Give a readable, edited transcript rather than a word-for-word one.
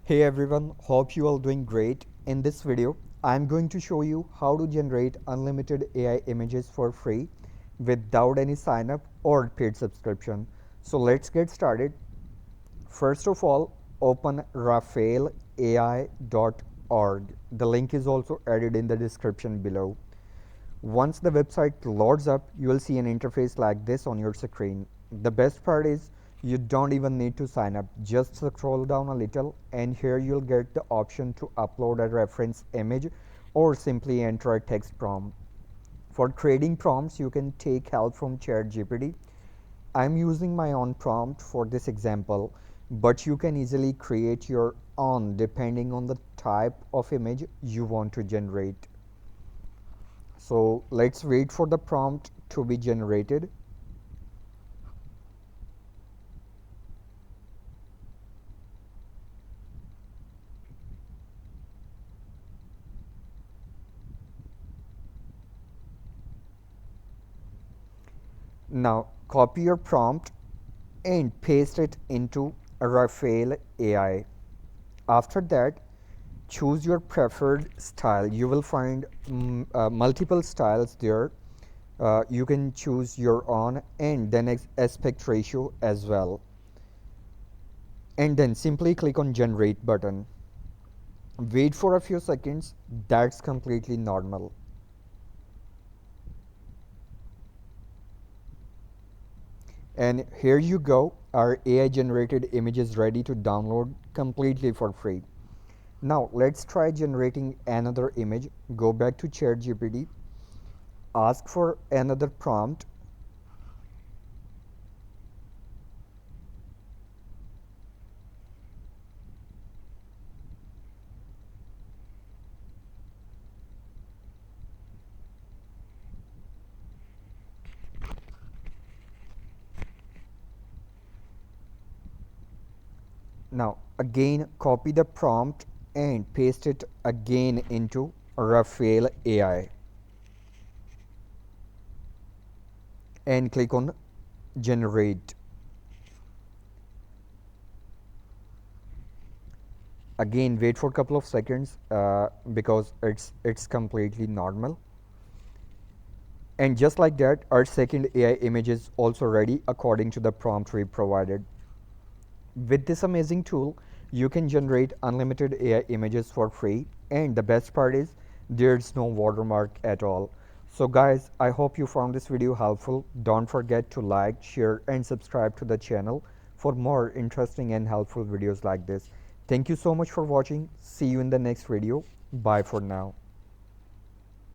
Hey everyone, hope you all doing great. In this video, I'm going to show you how to generate unlimited AI images for free without any sign up or paid subscription. So let's get started. First of all, open raphaelai.org. The link is also added in the description below. Once the website loads up, you will see an interface like this on your screen. The best part is you don't even need to sign up. Just scroll down a little and here you'll get the option to upload a reference image or simply enter a text prompt. For creating prompts, you can take help from ChatGPT. I'm using my own prompt for this example, but you can easily create your own depending on the type of image you want to generate. So let's wait for the prompt to be generated. Now copy your prompt and paste it into Raphael AI. After that, choose your preferred style. You will find multiple styles there. You can choose your own and then aspect ratio as well. And then simply click on generate button. Wait for a few seconds. That's completely normal. And here you go, our AI generated image is ready to download completely for free. Now let's try generating another image. Go back to ChatGPT, ask for another prompt. Now again copy the prompt and paste it again into Raphael AI and click on generate. Again wait for a couple of seconds because it's completely normal. And just like that, our second AI image is also ready according to the prompt we provided. With this amazing tool, you can generate unlimited AI images for free, and the best part is there's no watermark at all. So guys, I hope you found this video helpful. Don't forget to like, share and subscribe to the channel for more interesting and helpful videos like this. Thank you so much for watching. See you in the next video. Bye for now.